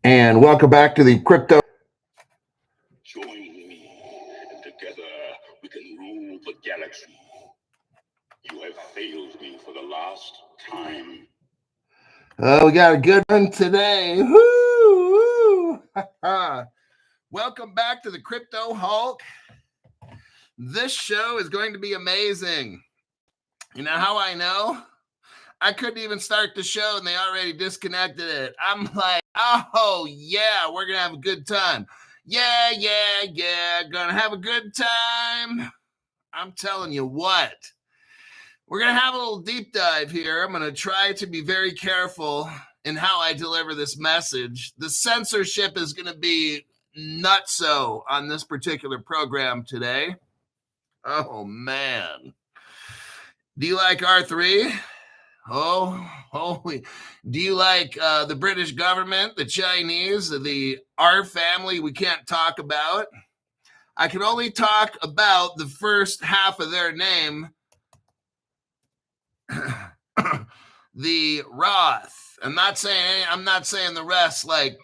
And welcome back to the crypto. Join me, and together we can rule the galaxy. You have failed me for the last time. Oh, we got a good one today. Woo! Welcome back to the Crypto Hulk. This show is going to be amazing. You know how I know? I couldn't even start the show and they already disconnected it. I'm like, oh, yeah, we're going to have a good time. Yeah, gonna have a good time. I'm telling you what. We're going to have a little deep dive here. I'm going to try to be very careful in how I deliver this message. The censorship is going to be nutso on this particular program today. Oh, man. Do you like R3? Oh, holy. Do you like the British government, the Chinese, the R family we can't talk about? I can only talk about the first half of their name, the R-Th. I'm not saying the rest like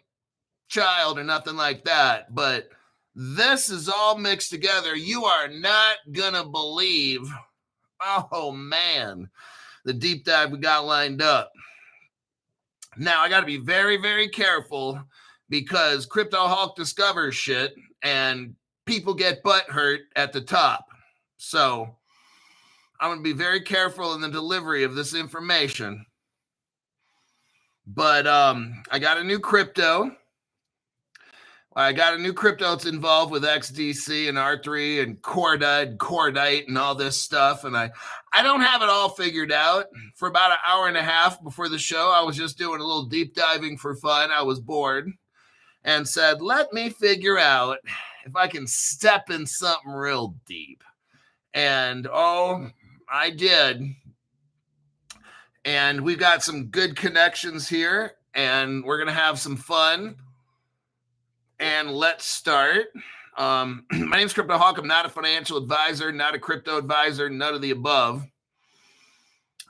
child or nothing like that, but this is all mixed together. You are not gonna believe, oh man, the deep dive we got lined up. Now, I got to be very, very careful because Crypto Hulk discovers shit and people get butt hurt at the top. So I'm going to be very careful in the delivery of this information. But I got a new crypto. That's involved with XDC and R3 and Corda and Cordite and all this stuff. And I don't have it all figured out. For about an hour and a half before the show, I was just doing a little deep diving for fun. I was bored and said, let me figure out if I can step in something real deep. And oh, I did. And we've got some good connections here and we're going to have some fun. And let's start. My name is Crypto Hawk. I'm not a financial advisor, not a crypto advisor, none of the above.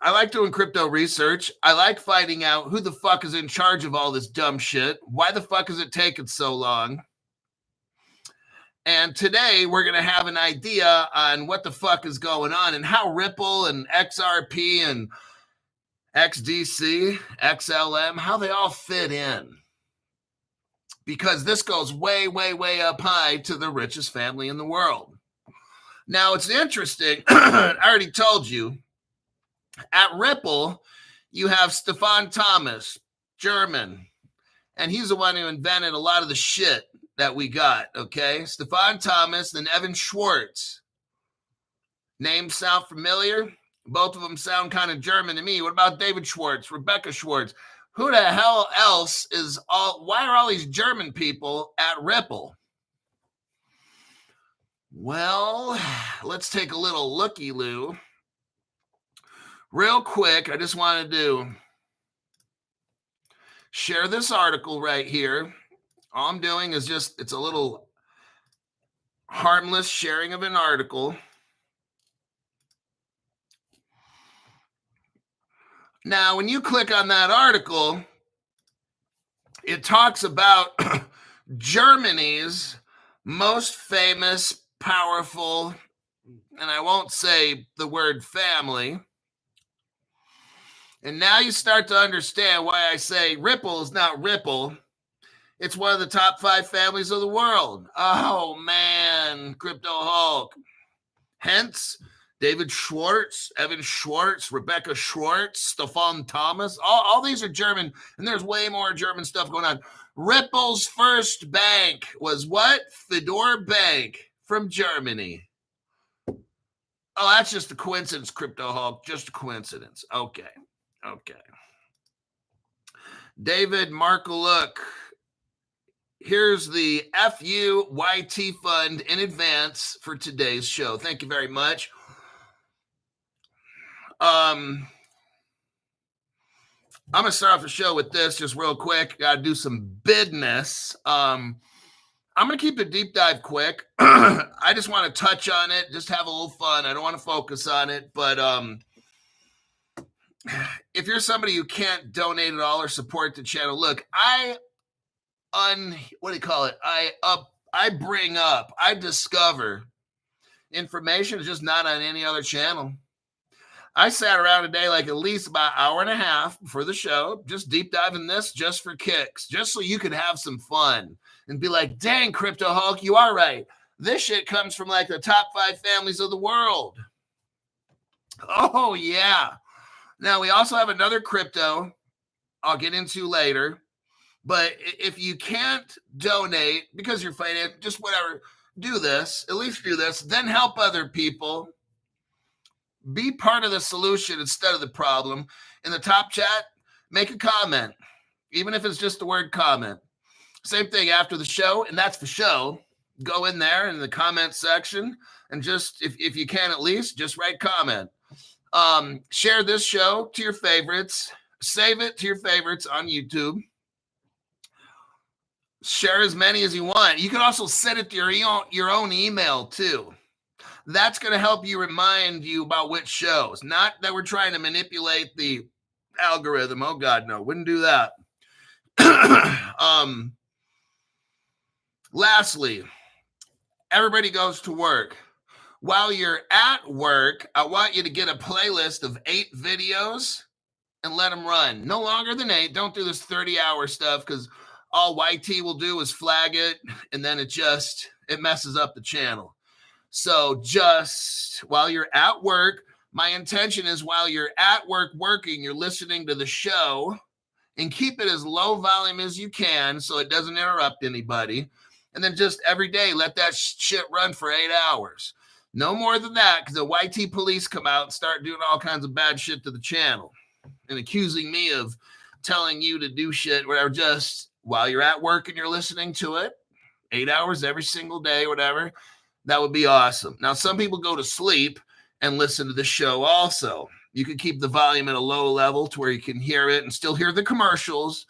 I like doing crypto research. I like finding out who the fuck is in charge of all this dumb shit. Why the fuck is it taking so long? And today we're going to have an idea on what the fuck is going on and how Ripple and XRP and XDC, XLM, how they all fit in. Because this goes way, way, way up high to the richest family in the world. Now, it's interesting. I already told you. At Ripple, you have Stefan Thomas, German. And he's the one who invented a lot of the shit that we got, okay? Stefan Thomas, then Evan Schwartz. Names sound familiar? Both of them sound kind of German to me. What about David Schwartz, Rebecca Schwartz? Who the hell else is why are all these German people at Ripple? Well, let's take a little looky-loo. Real quick, I just wanted to share this article right here. All I'm doing is it's a little harmless sharing of an article. Now, when you click on that article, it talks about Germany's most famous, powerful, and I won't say the word family. And now you start to understand why I say Ripple is not Ripple. It's one of the top 5 families of the world. Oh, man, Crypto Hulk. Hence, David Schwartz, Evan Schwartz, Rebecca Schwartz, Stefan Thomas. All these are German, and there's way more German stuff going on. Ripple's first bank was what? Fedor Bank from Germany. Oh, that's just a coincidence, Crypto Hulk. Just a coincidence. Okay. David Markalook. Here's the FUYT fund in advance for today's show. Thank you very much. I'm going to start off the show with this just real quick. Got to do some business. I'm going to keep the deep dive quick. I just want to touch on it, just have a little fun. I don't want to focus on it, but if you're somebody who can't donate at all or support the channel, look, I I bring up, I discover information is just not on any other channel. I sat around today like at least about an hour and a half before the show, just deep diving this just for kicks, just so you could have some fun and be like, dang, Crypto Hulk, you are right. This shit comes from like the top 5 families of the world. Oh, yeah. Now, we also have another crypto I'll get into later. But if you can't donate because you're fighting, just whatever, do this, at least do this, then help other people. Be part of the solution instead of the problem. In the top chat, make a comment, even if it's just the word comment. Same thing after the show, and that's the show. Go in there in the comment section and just, if you can at least, just write comment. Share this show to your favorites. Save it to your favorites on YouTube. Share as many as you want. You can also set it to your own email too. That's going to help you remind you about which shows. Not that we're trying to manipulate the algorithm. Oh God, no, wouldn't do that. Lastly, everybody goes to work. While you're at work, I want you to get a playlist of 8 videos and let them run. No longer than 8. Don't do this 30-hour stuff because all YT will do is flag it, and then it messes up the channel. So just while you're at work, my intention is while you're at work working, you're listening to the show, and keep it as low volume as you can so it doesn't interrupt anybody. And then just every day, let that shit run for 8 hours. No more than that, because the YT police come out and start doing all kinds of bad shit to the channel and accusing me of telling you to do shit, whatever. Just while you're at work and you're listening to it, 8 hours every single day, whatever, that would be awesome. Now, some people go to sleep and listen to the show also. You can keep the volume at a low level to where you can hear it and still hear the commercials.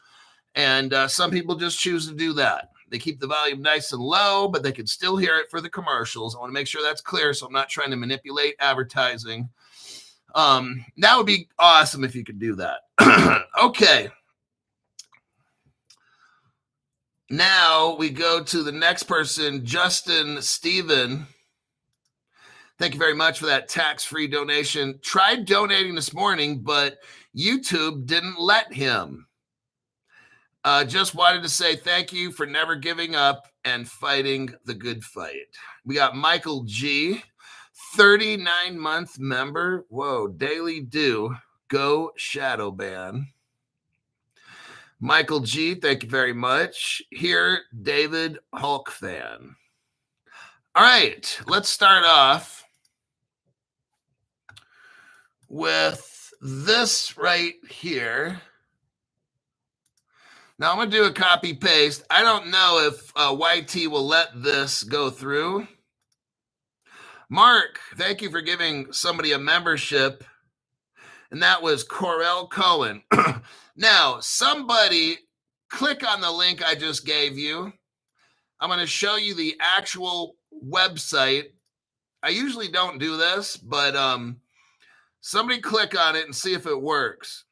And some people just choose to do that. They keep the volume nice and low, but they can still hear it for the commercials. I want to make sure that's clear, so I'm not trying to manipulate advertising. That would be awesome if you could do that. Okay. Now we go to the next person, Justin Steven. Thank you very much for that tax-free donation. Tried donating this morning, but YouTube didn't let him. Just wanted to say thank you for never giving up and fighting the good fight. We got Michael G, 39-month member. Whoa, daily due. Go shadow ban. Michael G, thank you very much. Here, David Hulk fan. All right, let's start off with this right here. Now, I'm going to do a copy paste. I don't know if YT will let this go through. Mark, thank you for giving somebody a membership. And that was Corel Cohen. Now, somebody click on the link I just gave you. I'm going to show you the actual website. I usually don't do this, but somebody click on it and see if it works.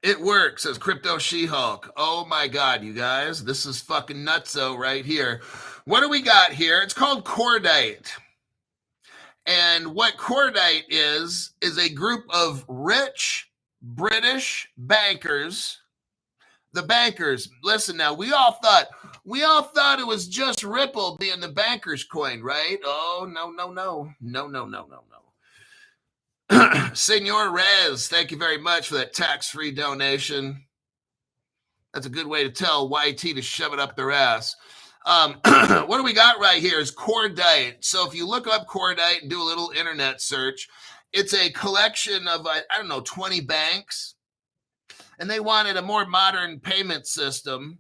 It works, says Crypto She-Hulk. Oh my God, you guys. This is fucking nutso right here. What do we got here? It's called Cordite. And what Cordite is a group of rich British bankers. The bankers, listen now, we all thought it was just Ripple being the banker's coin, right? Oh, no. Senor Rez, thank you very much for that tax-free donation. That's a good way to tell YT to shove it up their ass. What do we got right here is Cordite. So if you look up Cordite and do a little internet search, it's a collection of, 20 banks. And they wanted a more modern payment system.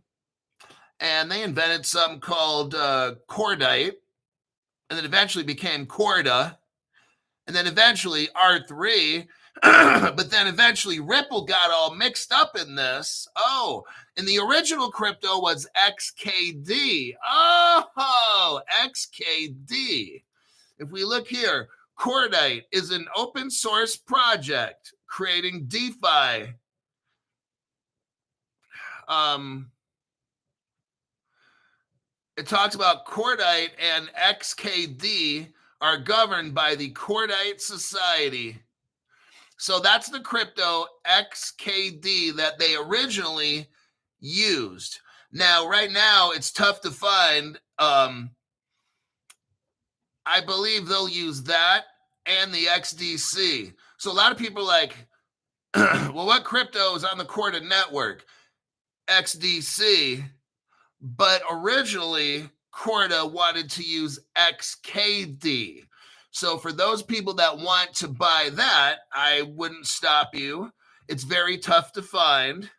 And they invented something called Cordite. And then eventually became Corda. And then eventually R-Th-Hild, but then eventually Ripple got all mixed up in this. Oh, and the original crypto was XKD. Oh, XKD. If we look here, Cordite is an open source project creating DeFi. It talks about Cordite and XKD are governed by the Cordite Society. So that's the crypto XKD that they originally used. Now, right now, it's tough to find. I believe they'll use that and the XDC. So a lot of people are like, well, what crypto is on the Corda network? XDC. But originally, Corda wanted to use XKD. So for those people that want to buy that, I wouldn't stop you. It's very tough to find.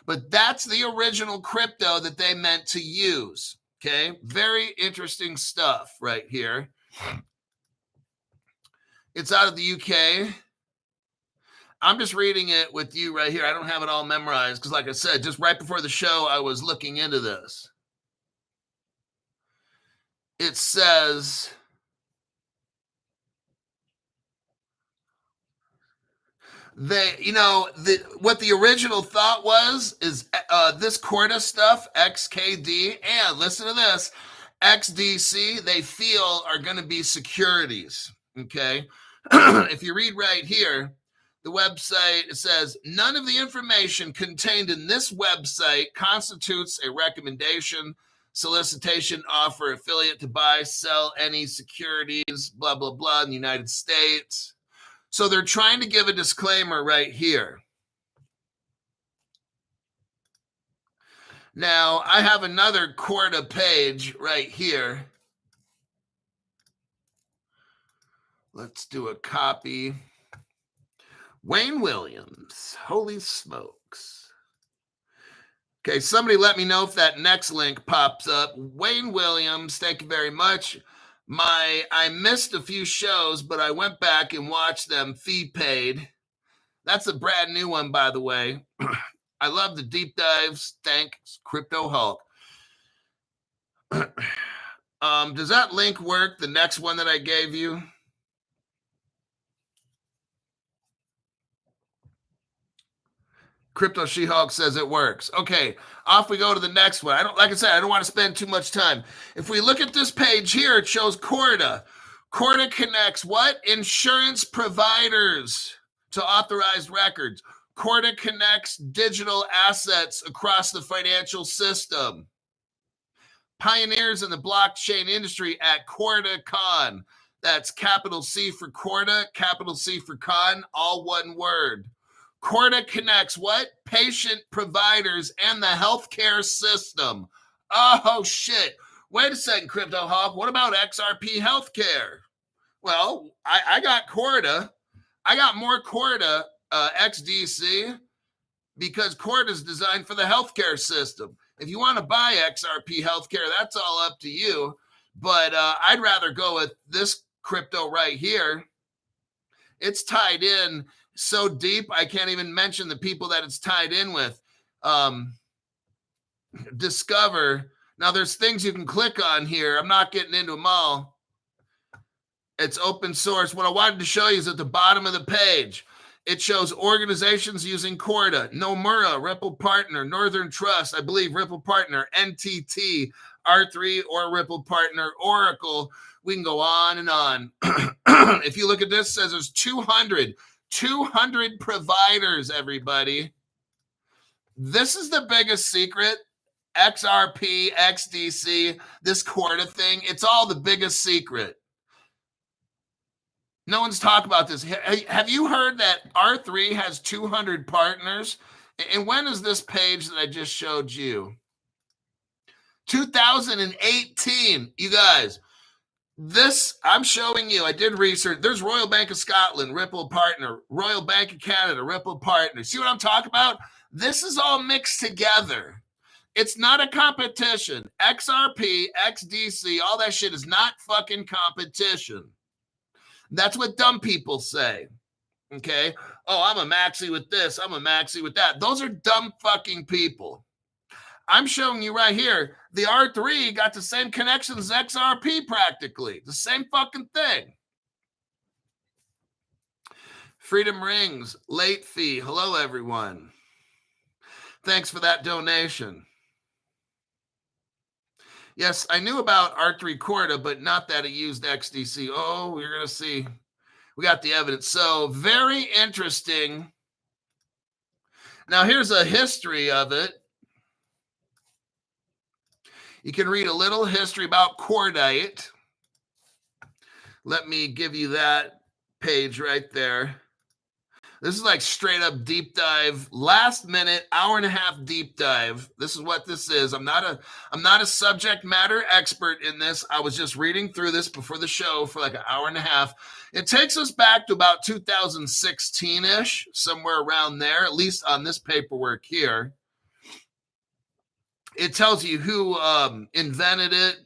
But that's the original crypto that they meant to use. Okay, very interesting stuff right here. It's out of the UK. I'm just reading it with you right here. I don't have it all memorized because, like I said, just right before the show, I was looking into this. It says, what the original thought was is this Corda stuff, XKD, and listen to this, XDC, they feel are going to be securities. Okay. If you read right here, the website, it says, none of the information contained in this website constitutes a recommendation, solicitation, offer, affiliate to buy, sell any securities, blah, blah, blah, in the United States. So they're trying to give a disclaimer right here. Now, I have another Corda page right here. Let's do a copy. Wayne Williams, holy smokes. Okay, somebody let me know if that next link pops up. Wayne Williams, thank you very much. I missed a few shows, but I went back and watched them fee paid. That's a brand new one, by the way. I love the deep dives. Thanks, Crypto Hulk. Does that link work, the next one that I gave you? Crypto She-Hulk says it works. Okay, off we go to the next one. Like I said, I don't want to spend too much time. If we look at this page here, it shows Corda. Corda connects what? Insurance providers to authorized records. Corda connects digital assets across the financial system. Pioneers in the blockchain industry at CordaCon. That's capital C for Corda, capital C for Con, all one word. Corda connects what? Patient providers and the healthcare system. Oh, shit. Wait a second, Crypto Hawk. What about XRP healthcare? Well, I got Corda. I got more Corda XDC because Corda is designed for the healthcare system. If you want to buy XRP healthcare, that's all up to you. But I'd rather go with this crypto right here. It's tied in so deep, I can't even mention the people that it's tied in with. Discover. Now, there's things you can click on here. I'm not getting into them all. It's open source. What I wanted to show you is at the bottom of the page. It shows organizations using Corda. Nomura, Ripple Partner, Northern Trust, I believe Ripple Partner, NTT, R3 or Ripple Partner, Oracle. We can go on and on. If you look at this, it says there's 200 providers, everybody. This is the biggest secret. XRP, XDC, this Corda thing, it's all the biggest secret. No one's talked about this. Have you heard that R3 has 200 partners? And when is this page that I just showed you? 2018, you guys. This, I'm showing you, I did research. There's Royal Bank of Scotland, Ripple Partner, Royal Bank of Canada, Ripple Partner. See what I'm talking about? This is all mixed together. It's not a competition. XRP, XDC, all that shit is not fucking competition. That's what dumb people say. Okay? Oh, I'm a maxi with this. I'm a maxi with that. Those are dumb fucking people. I'm showing you right here, the R3 got the same connection as XRP practically. The same fucking thing. Freedom Rings, late fee. Hello, everyone. Thanks for that donation. Yes, I knew about R3 Corda, but not that it used XDC. Oh, we're going to see. We got the evidence. So very interesting. Now, here's a history of it. You can read a little history about Cordite. Let me give you that page right there. This is like straight up deep dive, last minute, hour and a half deep dive. This is what this is. I'm not a subject matter expert in this. I was just reading through this before the show for like an hour and a half. It takes us back to about 2016-ish, somewhere around there, at least on this paperwork here. It tells you who invented it,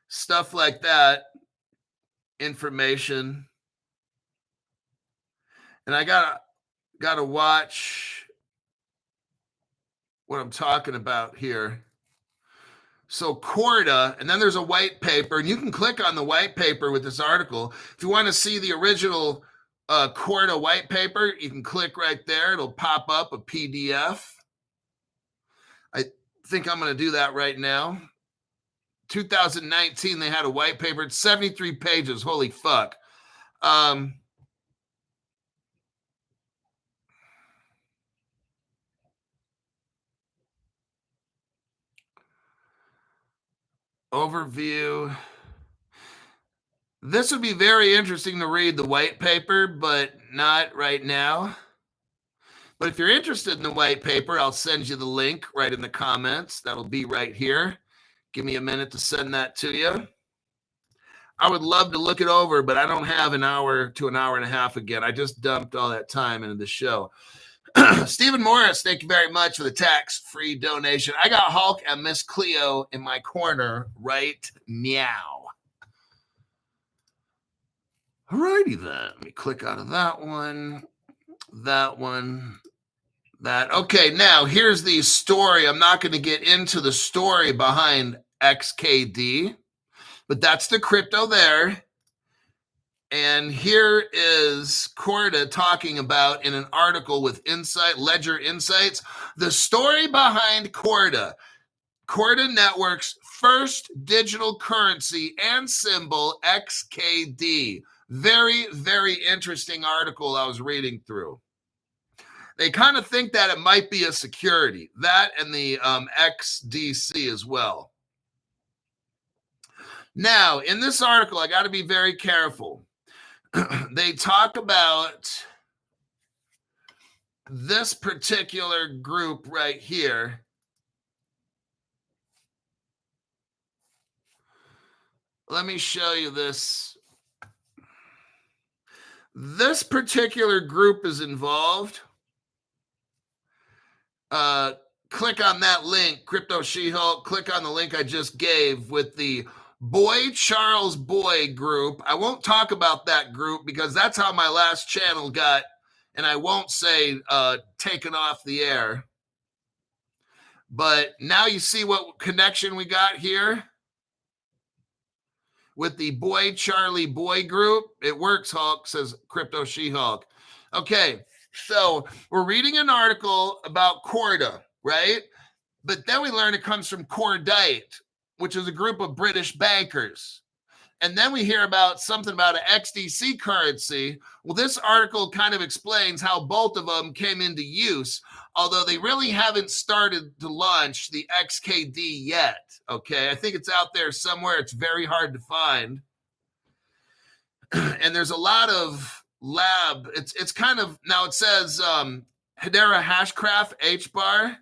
stuff like that, information. And I got to watch what I'm talking about here. So Corda, and then there's a white paper, and you can click on the white paper with this article. If you want to see the original Corda white paper, you can click right there. It'll pop up a PDF. I think I'm going to do that right now. 2019, they had a white paper. It's 73 pages. Holy fuck. Overview. This would be very interesting to read the white paper, but not right now. But if you're interested in the white paper, I'll send you the link right in the comments. That'll be right here. Give me a minute to send that to you. I would love to look it over, but I don't have an hour to an hour and a half again. I just dumped all that time into the show. Stephen Morris, thank you very much for the tax-free donation. I got Hulk and Miss Cleo in my corner right meow. All righty then. Let me click out of that one. That one. That. Okay, now here's the story. I'm not going to get into the story behind XKD, but that's the crypto there. And here is Corda talking about in an article with Ledger Insights, the story behind Corda. Corda Network's first digital currency and symbol, XKD. Very, very interesting article I was reading through. They kind of think that it might be a security, that and the XDC as well. Now, in this article, I got to be very careful. They talk about this particular group right here. Let me show you this. This particular group is involved. Click on that link, Crypto She-Hulk. Click on the link I just gave with the Boy Charles Boy group. I won't talk about that group because that's how my last channel got, and I won't say taken off the air. But now you see what connection we got here with the Boy Charlie Boy group. It works, Hulk, says Crypto She-Hulk. Okay, so we're reading an article about Corda, right? But then we learn it comes from Cordite, which is a group of British bankers. And then we hear about something about an XDC currency. Well, this article kind of explains how both of them came into use, although they really haven't started to launch the XKD yet. Okay, I think it's out there somewhere. It's very hard to find. And there's a lot of lab. It's kind of, now it says Hedera Hashcraft HBAR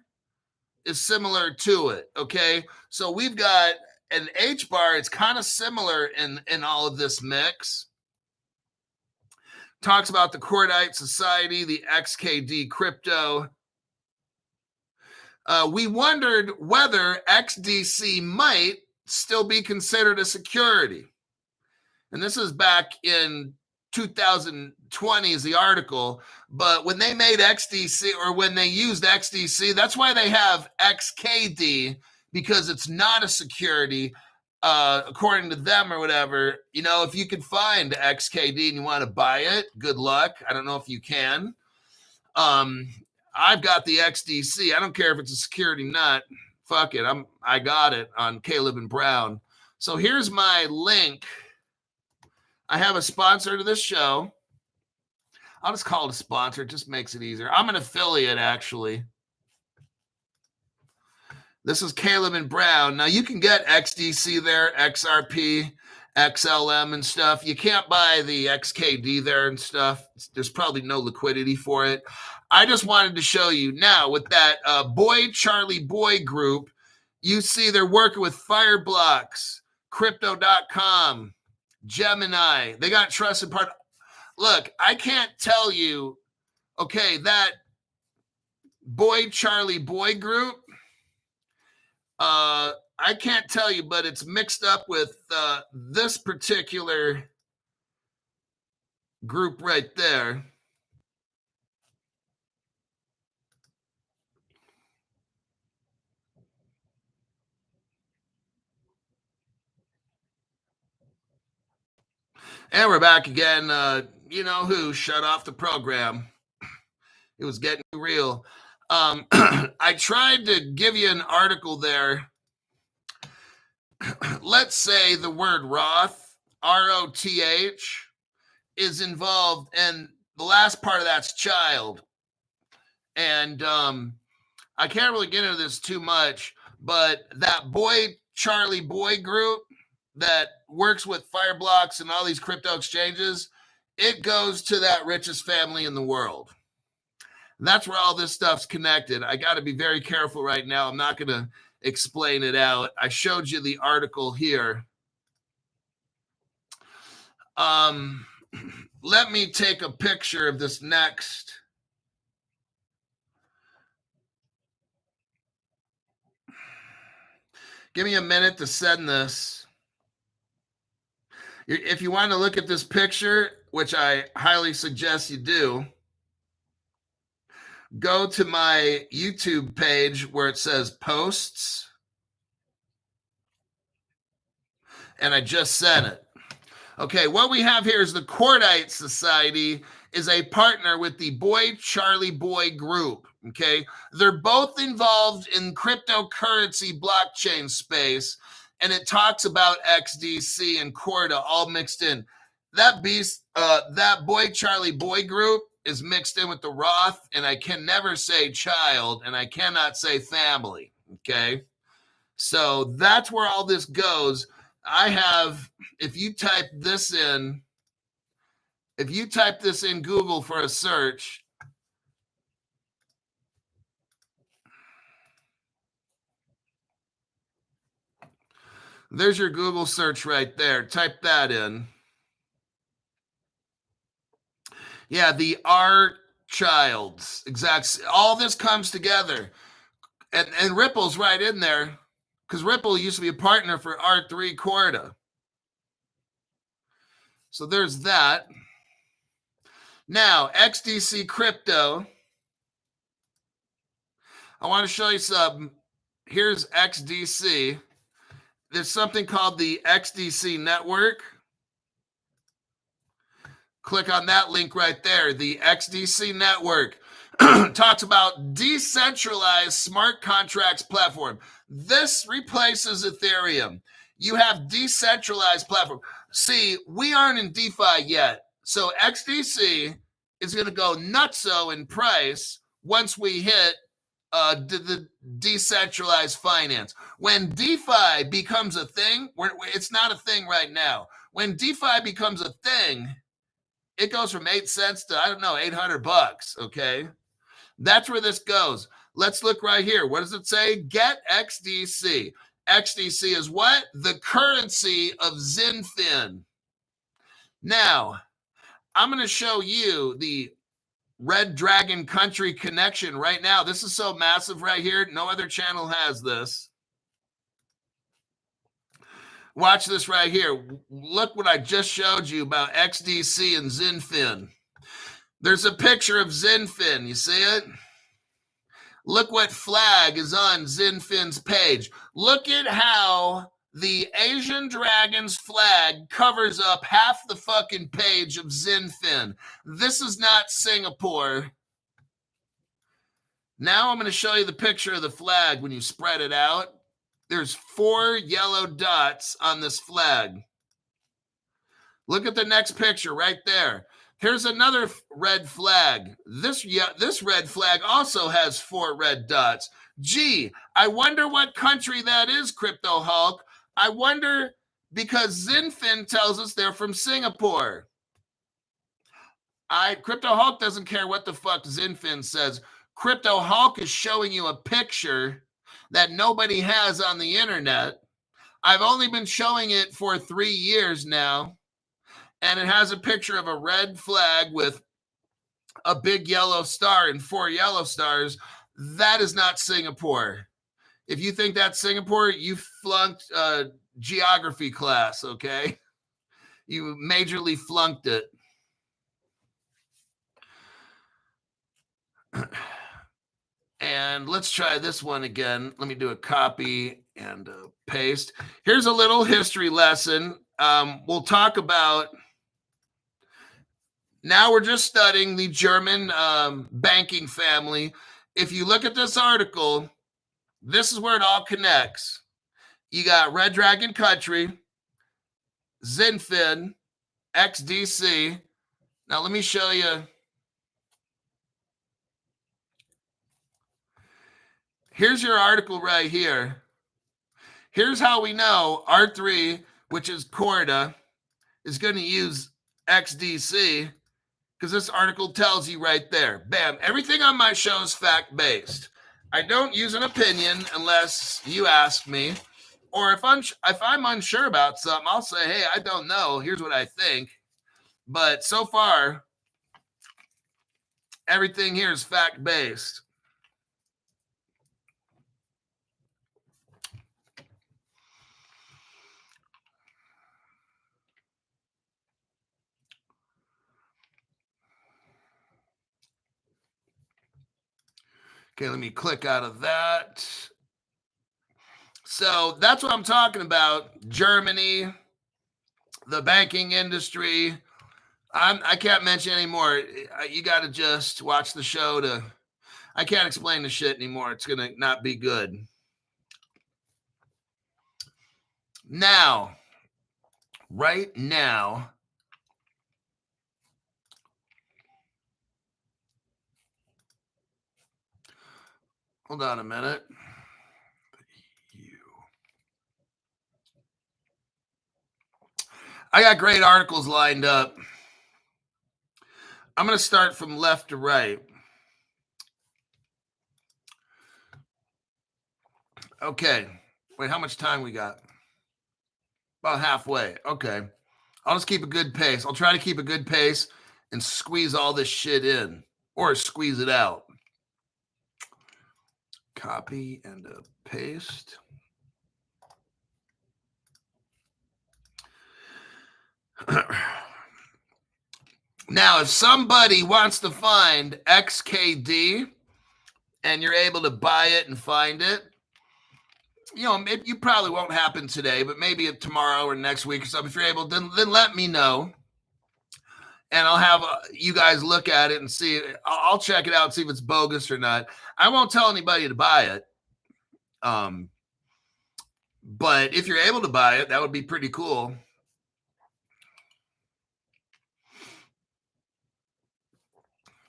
is similar to it. Okay, so we've got an HBAR. It's kind of similar in all of this mix. Talks about the Cordite Society, the XKD crypto. We wondered whether XDC might still be considered a security. And this is back in 2020 is the article, but when they made XDC, or when they used XDC, that's why they have XKD because it's not a security, according to them or whatever. You know, if you can find XKD and you want to buy it, good luck. I don't know if you can. I've got the XDC. I don't care if it's a security nut. Fuck it. I got it on Caleb and Brown. So here's my link. I have a sponsor to this show. I'll just call it a sponsor. It just makes it easier. I'm an affiliate, actually. This is Caleb and Brown. Now, you can get XDC there, XRP, XLM and stuff. You can't buy the XKD there and stuff. There's probably no liquidity for it. I just wanted to show you now with that Boy Charlie Boy group, you see they're working with Fireblocks, Crypto.com, Gemini. They got trusted part. Look, I can't tell you, okay, that Boy Charlie Boy group, I can't tell you, but it's mixed up with this particular group right there. And we're back again. You know who shut off the program. It was getting real. I tried to give you an article there. Let's say the word Roth, R-O-T-H, is involved, and the last part of that's child. And I can't really get into this too much, but that Boy Charlie Boy group that works with Fireblocks and all these crypto exchanges, it goes to that richest family in the world. And that's where all this stuff's connected. I got to be very careful right now. I'm not going to explain it out. I showed you the article here. Let me take a picture of this next. Give me a minute to send this. If you want to look at this picture, which I highly suggest you do, go to my YouTube page where it says posts. And I just sent it. Okay, what we have here is the Cordite Society is a partner with the Boy Charlie Boy group. Okay, they're both involved in cryptocurrency blockchain space, and it talks about XDC and Corda all mixed in. That beast, that Boy Charlie Boy group is mixed in with the Roth, and I can never say child, and I cannot say family. Okay, so that's where all this goes. I have, if you type this in Google for a search, there's your Google search right there. Type that in. Yeah, the R-Childs. Exactly. All this comes together. And Ripple's right in there, because Ripple used to be a partner for R3 Corda. So there's that. Now, XDC crypto. I want to show you some. Here's XDC. There's something called the XDC network. Click on that link right there. The XDC network talks about decentralized smart contracts platform. This replaces Ethereum. You have decentralized platform. See, we aren't in DeFi yet. So XDC is going to go nutso in price once we hit the decentralized finance. When DeFi becomes a thing, it's not a thing right now. When DeFi becomes a thing, it goes from 8 cents to, I don't know, $800. Okay. That's where this goes. Let's look right here. What does it say? Get XDC. XDC is what? The currency of Zinfin. Now, I'm going to show you the Red Dragon Country connection right now. This is so massive right here. No other channel has this. Watch this right here. Look what I just showed you about XDC and Zinfin. There's a picture of Zinfin. You see it? Look what flag is on Zinfin's page. Look at how the Asian Dragon's flag covers up half the fucking page of Zinfin. This is not Singapore. Now I'm going to show you the picture of the flag when you spread it out. There's 4 yellow dots on this flag. Look at the next picture right there. Here's another red flag. This red flag also has 4 red dots. Gee, I wonder what country that is, Crypto Hulk. I wonder because Zinfin tells us they're from Singapore. Crypto Hulk doesn't care what the fuck Zinfin says. Crypto Hulk is showing you a picture that nobody has on the internet. I've only been showing it for 3 years now. And it has a picture of a red flag with a big yellow star and 4 yellow stars. That is not Singapore. If you think that's Singapore, you flunked geography class, okay? You majorly flunked it. And let's try this one again. Let me do a copy and paste. Here's a little history lesson. We'll talk about... Now we're just studying the German banking family. If you look at this article, this is where it all connects. You got Red Dragon Country, Zinfin, XDC. Now let me show you. Here's your article right here. Here's how we know R3, which is Corda, is going to use XDC. Because this article tells you right there. Bam. Everything on my show is fact-based. I don't use an opinion unless you ask me. Or if I'm unsure about something, I'll say, hey, I don't know. Here's what I think. But so far, everything here is fact-based. Okay, let me click out of that. So that's what I'm talking about. Germany, the banking industry. I can't mention anymore. You got to just watch the show I can't explain the shit anymore. It's going to not be good. Now, right now, hold on a minute. I got great articles lined up. I'm going to start from left to right. Okay. Wait, how much time we got? About halfway. Okay. I'll just keep a good pace. I'll try to keep a good pace and squeeze all this shit in or squeeze it out. Copy and paste. Now, if somebody wants to find XKD and you're able to buy it and find it, you know, you probably won't happen today, but maybe tomorrow or next week or something. If you're able, then let me know. And I'll have you guys look at it and see. I'll check it out and see if it's bogus or not. I won't tell anybody to buy it. But if you're able to buy it, that would be pretty cool.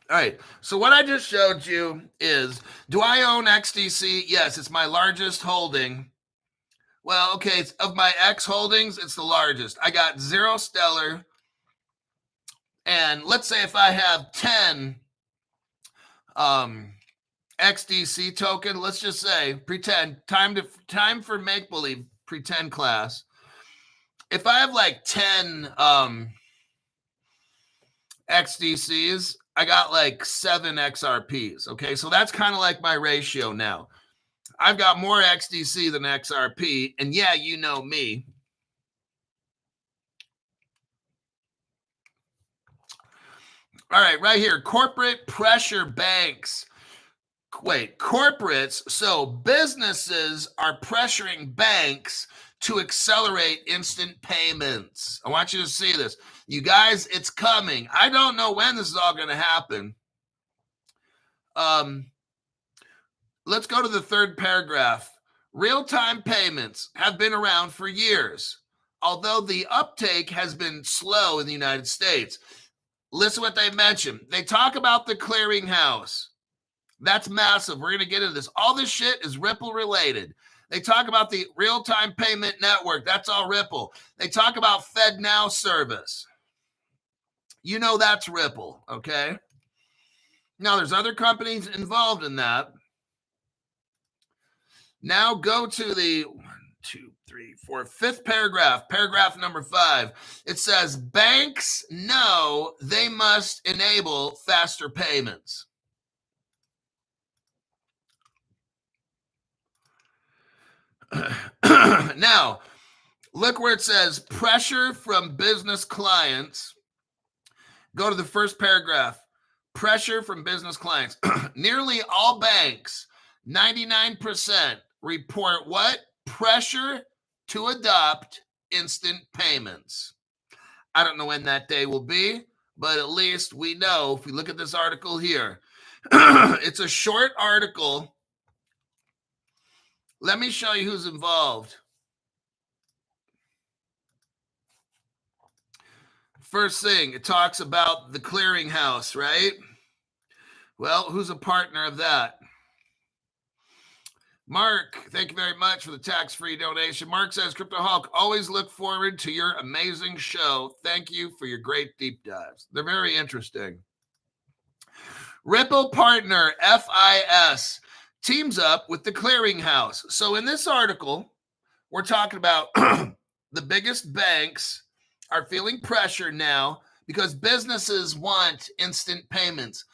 All right. So what I just showed you is, do I own XDC? Yes, it's my largest holding. Well, okay, it's of my X holdings, it's the largest. I got 0 Stellar. And let's say if I have 10 XDC token, let's just say pretend time for make believe pretend class. If I have like 10 XDCs, I got like 7 XRPs. Okay, so that's kind of like my ratio now. I've got more XDC than XRP, and yeah, you know me. All right, right here, corporate pressure banks. corporates, so businesses are pressuring banks to accelerate instant payments. I want you to see this. You guys, it's coming. I don't know when this is all going to happen. Let's go to the third paragraph. Real-time payments have been around for years, although the uptake has been slow in the United States. Listen what they mention. They talk about the clearinghouse. That's massive. We're going to get into this. All this shit is Ripple related. They talk about the real-time payment network. That's all Ripple. They talk about FedNow service. You know that's Ripple, okay? Now, there's other companies involved in that. Now go to the 5th paragraph, paragraph number 5. It says, banks know they must enable faster payments. Now, look where it says pressure from business clients. Go to the first paragraph. Pressure from business clients. Nearly all banks, 99%, report what? Pressure to adopt instant payments. I don't know when that day will be, but at least we know if we look at this article here. It's a short article. Let me show you who's involved. First thing, it talks about the clearinghouse, right? Well, who's a partner of that? Mark, thank you very much for the tax-free donation. Mark says, Crypto Hulk, always look forward to your amazing show. Thank you for your great deep dives. They're very interesting. Ripple partner, FIS, teams up with the clearinghouse. So in this article, we're talking about the biggest banks are feeling pressure now because businesses want instant payments.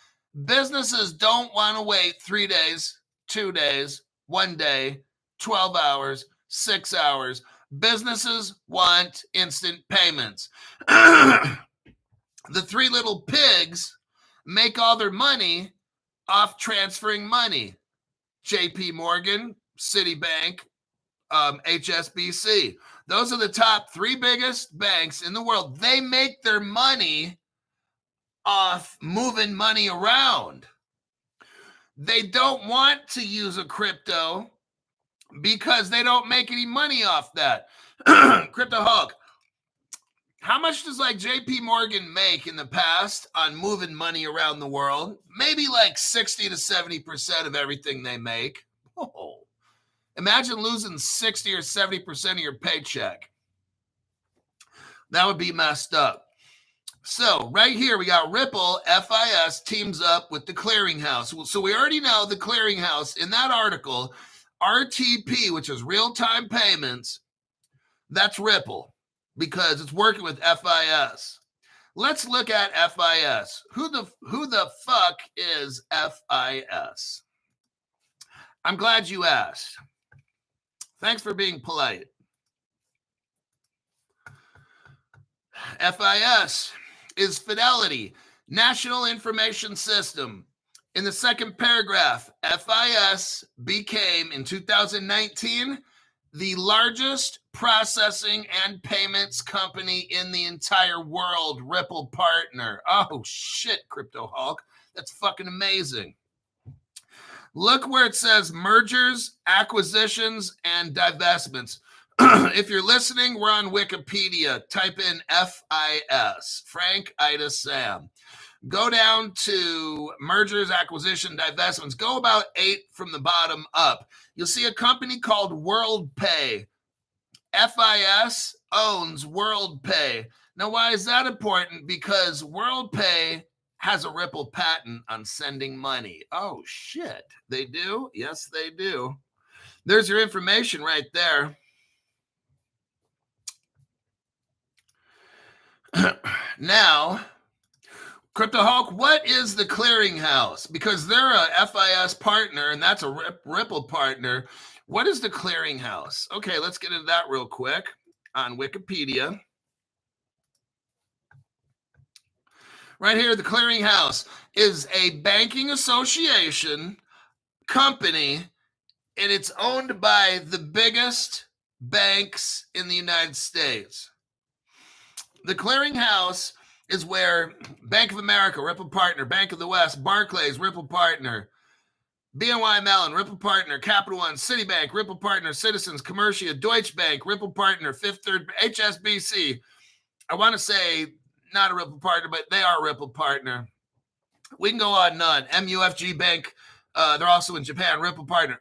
Businesses don't want to wait 3 days, 2 days, 1 day, 12 hours, 6 hours. Businesses want instant payments. The three little pigs make all their money off transferring money. JP Morgan, Citibank, HSBC. Those are the top 3 biggest banks in the world. They make their money off moving money around. They don't want to use a crypto because they don't make any money off that. Crypto Hulk, how much does like JP Morgan make in the past on moving money around the world? Maybe like 60 to 70% of everything they make. Oh. Imagine losing 60 or 70% of your paycheck. That would be messed up. So right here, we got Ripple, FIS teams up with the clearinghouse. So we already know the clearinghouse in that article, RTP, which is real-time payments, that's Ripple because it's working with FIS. Let's look at FIS. Who the fuck is FIS? I'm glad you asked. Thanks for being polite. FIS is Fidelity, National Information System. In the second paragraph, FIS became, in 2019, the largest processing and payments company in the entire world, Ripple partner. Oh, shit, Crypto Hulk. That's fucking amazing. Look where it says mergers, acquisitions, and divestments. If you're listening, we're on Wikipedia. Type in FIS, Frank, Ida, Sam. Go down to mergers, acquisition, divestments. Go about 8 from the bottom up. You'll see a company called WorldPay. FIS owns WorldPay. Now, why is that important? Because WorldPay has a Ripple patent on sending money. Oh, shit. They do? Yes, they do. There's your information right there. Now, Crypto Hulk, what is the clearinghouse? Because they're a FIS partner, and that's a Ripple partner. What is the clearinghouse? Okay, let's get into that real quick on Wikipedia. Right here, the clearinghouse is a banking association company, and it's owned by the biggest banks in the United States. The clearinghouse is where Bank of America, Ripple Partner, Bank of the West, Barclays, Ripple Partner, BNY Mellon, Ripple Partner, Capital One, Citibank, Ripple Partner, Citizens, Commercia, Deutsche Bank, Ripple Partner, Fifth Third, HSBC. I want to say not a Ripple Partner, but they are a Ripple Partner. We can go on and on. MUFG Bank, they're also in Japan, Ripple Partner.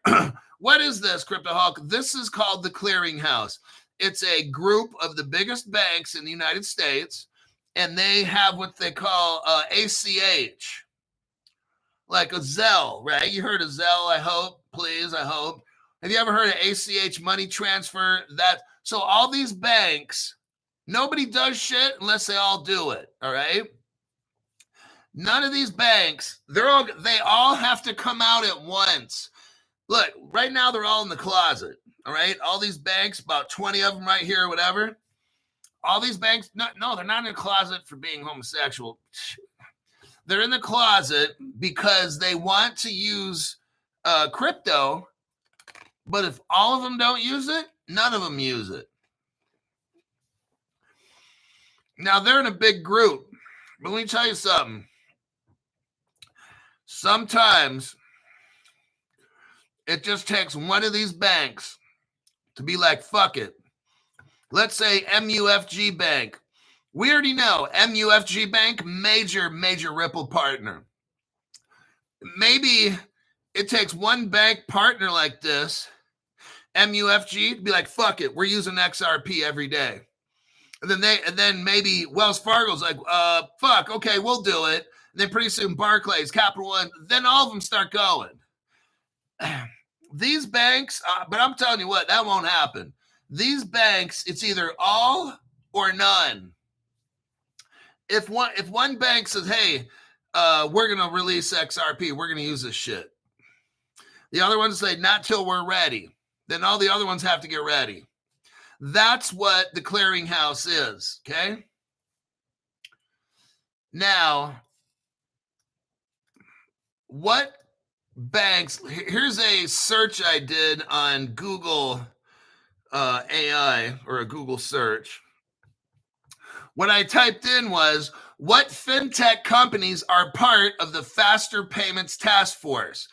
What is this, Crypto Hulk? This is called the Clearinghouse. It's a group of the biggest banks in the United States, and they have what they call ACH, like a Zelle, right? You heard of Zelle, I hope, please, I hope. Have you ever heard of ACH money transfer? So all these banks, nobody does shit unless they all do it, all right? None of these banks, they all have to come out at once. Look, right now they're all in the closet, all right? All these banks, about 20 of them right here or whatever. All these banks, no, they're not in the closet for being homosexual. They're in the closet because they want to use crypto, but if all of them don't use it, none of them use it. Now, they're in a big group, but let me tell you something. Sometimes it just takes one of these banks to be like, fuck it. Let's say MUFG Bank. We already know MUFG Bank, major Ripple partner. Maybe it takes one bank partner like this, MUFG, to be like, fuck it, we're using XRP every day. And then maybe Wells Fargo's like, fuck, okay, we'll do it. And then pretty soon Barclays, Capital One, then all of them start going. These banks, but I'm telling you what, that won't happen. These banks, it's either all or none. If one bank says, hey, we're going to release XRP, we're going to use this shit. The other ones say, not till we're ready. Then all the other ones have to get ready. That's what the clearinghouse is, okay? Now, what banks, here's a search I did on Google AI, or a Google search. What I typed in was, what fintech companies are part of the Faster Payments Task Force?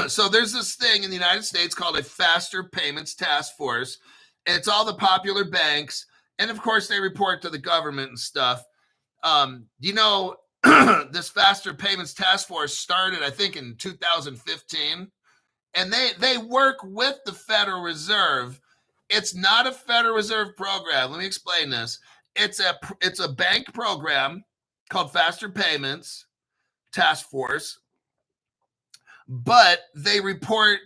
So there's this thing in the United States called a Faster Payments Task Force. It's all the popular banks. And of course, they report to the government and stuff. This Faster Payments Task Force started, I think, in 2015. And they work with the Federal Reserve. It's not a Federal Reserve program. Let me explain this. It's a bank program called Faster Payments Task Force, but they report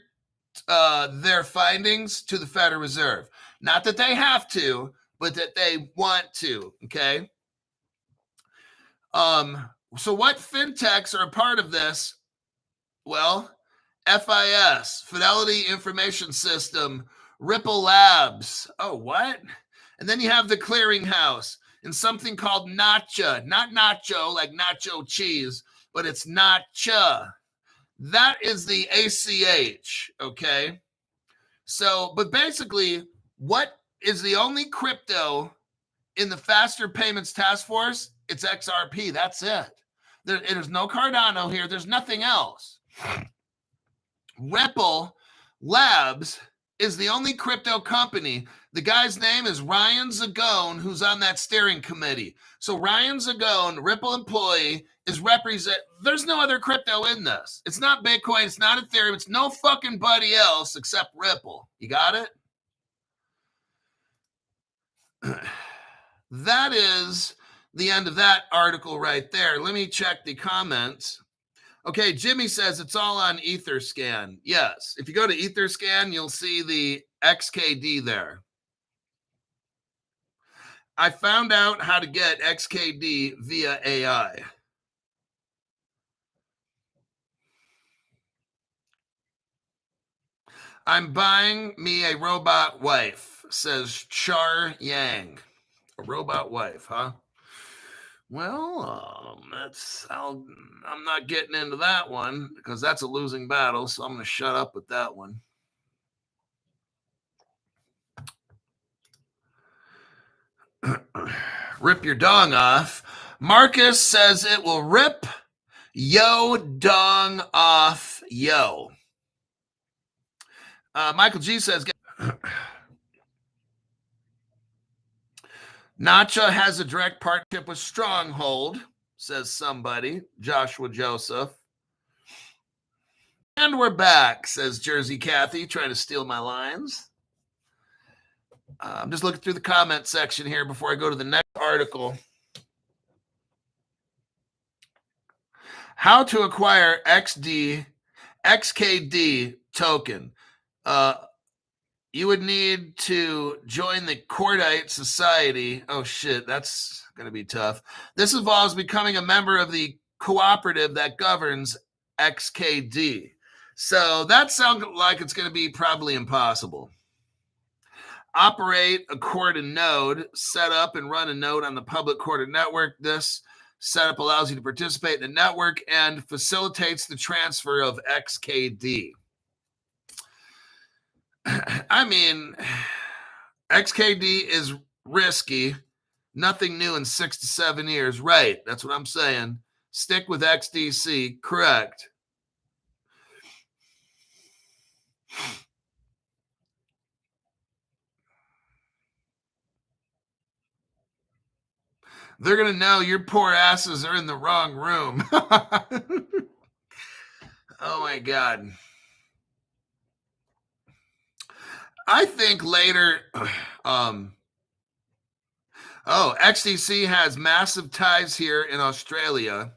their findings to the Federal Reserve. Not that they have to, but that they want to, okay? So what fintechs are a part of this? Well, FIS, Fidelity Information System, Ripple Labs. Oh, what? And then you have the clearinghouse and something called Nacha. Not nacho, like nacho cheese, but it's Nacha. That is the ACH, okay? So, but basically, what is the only crypto in the Faster Payments Task Force? It's XRP. That's it. There's no Cardano here. There's nothing else. Ripple Labs is the only crypto company. The guy's name is Ryan Zagone, who's on that steering committee. So Ryan Zagone, Ripple employee, is there's no other crypto in this. It's not Bitcoin. It's not Ethereum. It's no fucking buddy else except Ripple. You got it? That is the end of that article right there. Let me check the comments. Okay, Jimmy says it's all on Etherscan. Yes, if you go to Etherscan, you'll see the XKD there. I found out how to get XKD via AI. I'm buying me a robot wife, says Char Yang. A robot wife, huh? Well, I'm not getting into that one because that's a losing battle, so I'm going to shut up with that one. Rip your dong off. Marcus says it will rip yo dong off yo. Michael G says Nacha has a direct partnership with Stronghold, says somebody. Joshua Joseph. And we're back, says Jersey Kathy, trying to steal my lines. I'm just looking through the comment section here before I go to the next article. How to acquire XKD token. You would need to join the Cordite Society. Oh, shit, that's going to be tough. This involves becoming a member of the cooperative that governs XKD. So that sounds like it's going to be probably impossible. Operate a Corda node, set up and run a node on the public Corda network. This setup allows you to participate in the network and facilitates the transfer of XKD. I mean, XKD is risky. Nothing new in 6 to 7 years. Right. That's what I'm saying. Stick with XDC. Correct. They're going to know your poor asses are in the wrong room. Oh, my God. I think later, XDC has massive ties here in Australia.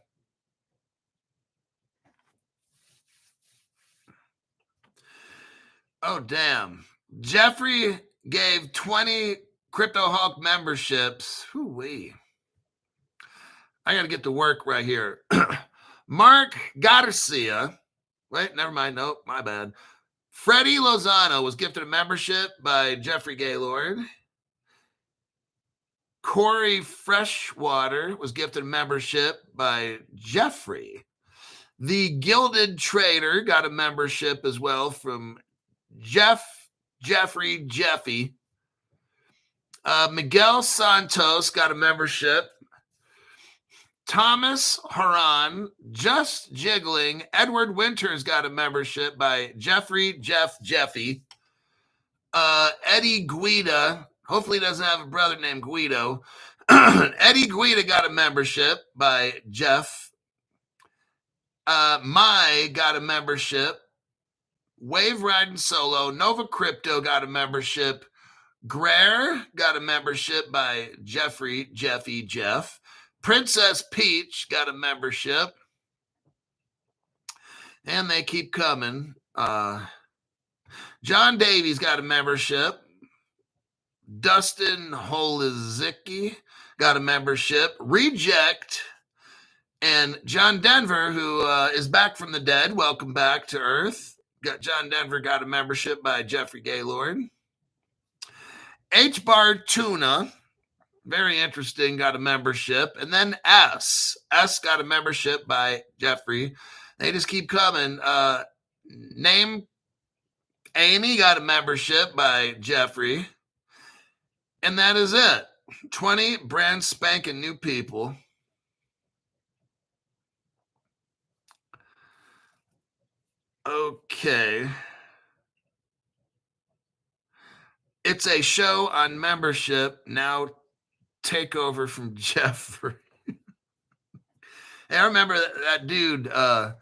Oh, damn. Jeffrey gave 20 Crypto Hulk memberships. Hoo-wee. I got to get to work right here. Mark Garcia. Wait, never mind. Nope, my bad. Freddie Lozano was gifted a membership by Jeffrey Gaylord. Corey Freshwater was gifted a membership by Jeffrey. The Gilded Trader got a membership as well from Jeffrey Jeffy. Miguel Santos got a membership. Thomas Haran, Just Jiggling. Edward Winters got a membership by Jeffy. Eddie Guida. Hopefully he doesn't have a brother named Guido. Eddie Guida got a membership by Jeff. Mai got a membership. Wave Riding Solo. Nova Crypto got a membership. Greer got a membership by Jeff. Princess Peach got a membership. And they keep coming. John Davies got a membership. Dustin Holizicki got a membership. Reject. And John Denver, who is back from the dead. Welcome back to Earth. John Denver got a membership by Jeffrey Gaylord. HBAR Tuna. Very interesting, got a membership. And then S got a membership by Jeffrey. They just keep coming. Name Amy got a membership by Jeffrey. And that is it. 20 brand spanking new people. Okay. It's a show on membership. Now take over from Jeffrey. Hey, I remember that dude. Oh,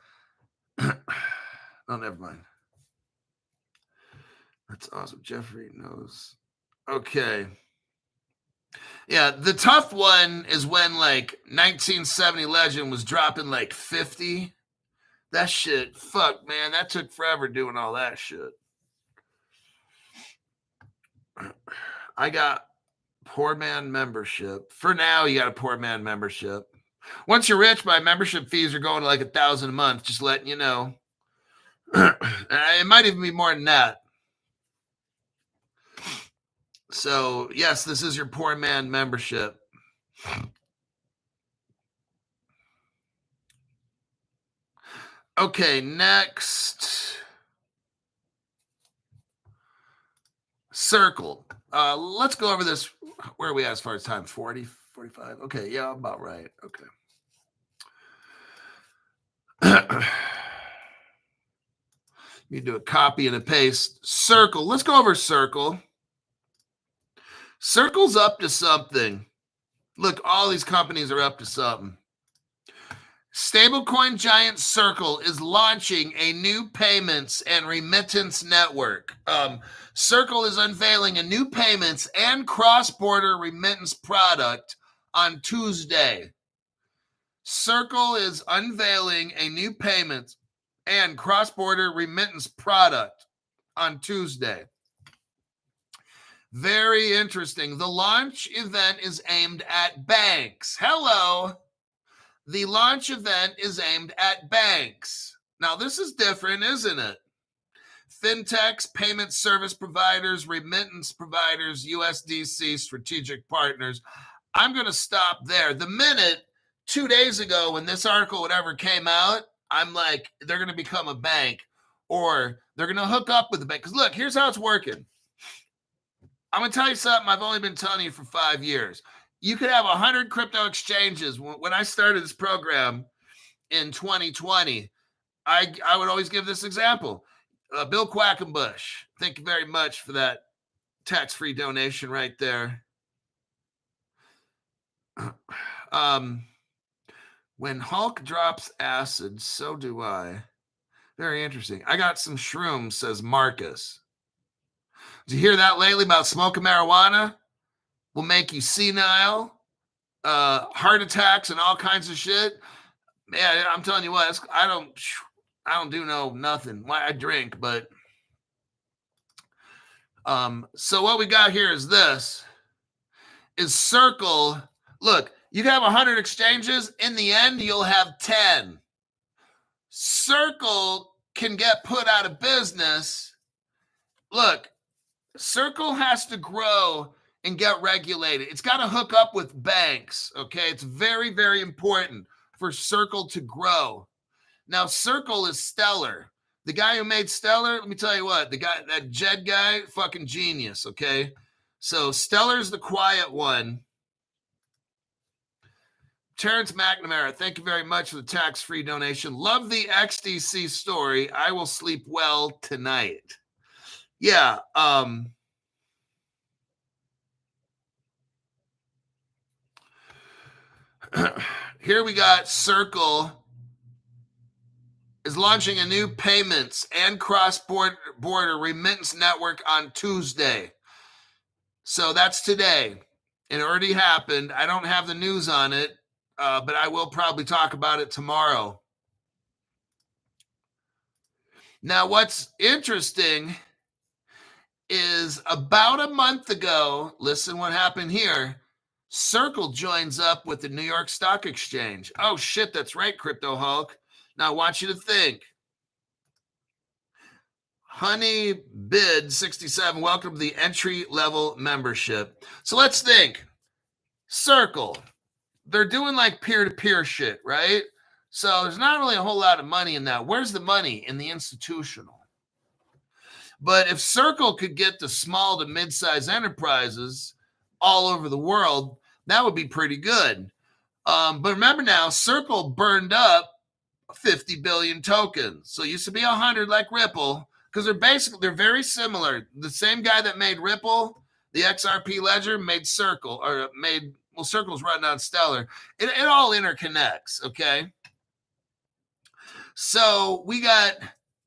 never mind. That's awesome. Jeffrey knows. Okay. Yeah, the tough one is when like 1970 Legend was dropping like 50. That shit, fuck, man. That took forever doing all that shit. I got poor man membership. For now, you got a poor man membership. Once you're rich, my membership fees are going to like $1,000 a month. Just letting you know. It might even be more than that. So, yes, this is your poor man membership. Okay, next. Circle. Let's go over this. Where are we at as far as time? 40, 45? Okay, yeah, about right. Okay. You do a copy and a paste. Circle. Let's go over Circle. Circle's up to something. Look, all these companies are up to something. Stablecoin giant Circle is launching a new payments and remittance network. Circle is unveiling a new payments and cross-border remittance product on Tuesday. Circle is unveiling a new payments and cross-border remittance product on Tuesday. Very interesting. The launch event is aimed at banks. Hello. The launch event is aimed at banks. Now, this is different, isn't it? Fintechs, payment service providers, remittance providers, USDC, strategic partners. I'm going to stop there. The minute 2 days ago when this article, whatever, came out, I'm like, they're going to become a bank or they're going to hook up with the bank. Because look, here's how it's working. I'm going to tell you something I've only been telling you for 5 years. You could have 100 crypto exchanges. When I started this program in 2020, I would always give this example. Bill Quackenbush, thank you very much for that tax-free donation right there. When Hulk drops acid, so do I. Very interesting. I got some shrooms, says Marcus. Did you hear that lately about smoking marijuana? Will make you senile, heart attacks, and all kinds of shit. Man, I'm telling you what, I don't do nothing. I drink, but so what we got here is this. Is Circle. Look, you can have 100 exchanges. In the end, you'll have 10. Circle can get put out of business. Look, Circle has to grow and get regulated. It's got to hook up with banks, okay? It's very, very important for Circle to grow. Now, Circle is Stellar. The guy who made Stellar, let me tell you what, that Jed guy, fucking genius, okay? So Stellar's the quiet one. Terrence McNamara, thank you very much for the tax-free donation. Love the XDC story. I will sleep well tonight. Yeah, here we got Circle is launching a new payments and cross-border remittance network on Tuesday. So that's today. It already happened. I don't have the news on it, but I will probably talk about it tomorrow. Now, what's interesting is about a month ago, listen what happened here, Circle joins up with the New York Stock Exchange. Oh, shit, that's right, Crypto Hulk. Now, I want you to think. Honey Bid 67, welcome to the entry-level membership. So let's think. Circle, they're doing like peer-to-peer shit, right? So there's not really a whole lot of money in that. Where's the money? In the institutional. But if Circle could get the small to mid-size enterprises all over the world, that would be pretty good. But remember now, Circle burned up 50 billion tokens. So it used to be 100 like Ripple, because they're very similar. The same guy that made Ripple, the XRP ledger, made Circle, Circle's running on Stellar. It all interconnects, okay? So we got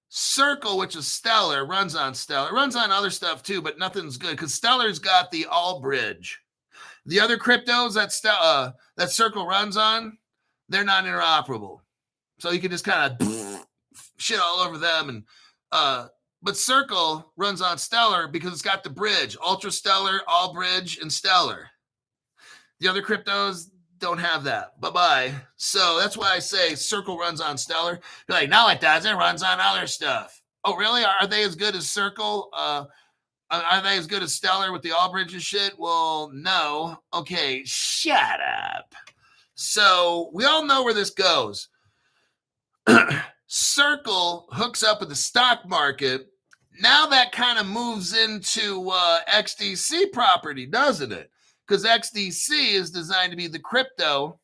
Circle, which is Stellar, runs on Stellar. It runs on other stuff too, but nothing's good because Stellar's got the all bridge. The other cryptos that Circle runs on, they're not interoperable. So you can just kind of shit all over them. And but Circle runs on Stellar because it's got the bridge, Ultra Stellar, All Bridge, and Stellar. The other cryptos don't have that. Bye-bye. So that's why I say Circle runs on Stellar. You're like, no, it doesn't. It runs on other stuff. Oh, really? Are they as good as Circle? Are they as good as Stellar with the All Bridge and shit? Well, no. Okay, shut up. So we all know where this goes. Circle hooks up with the stock market. Now that kind of moves into XDC property, doesn't it? Because XDC is designed to be the crypto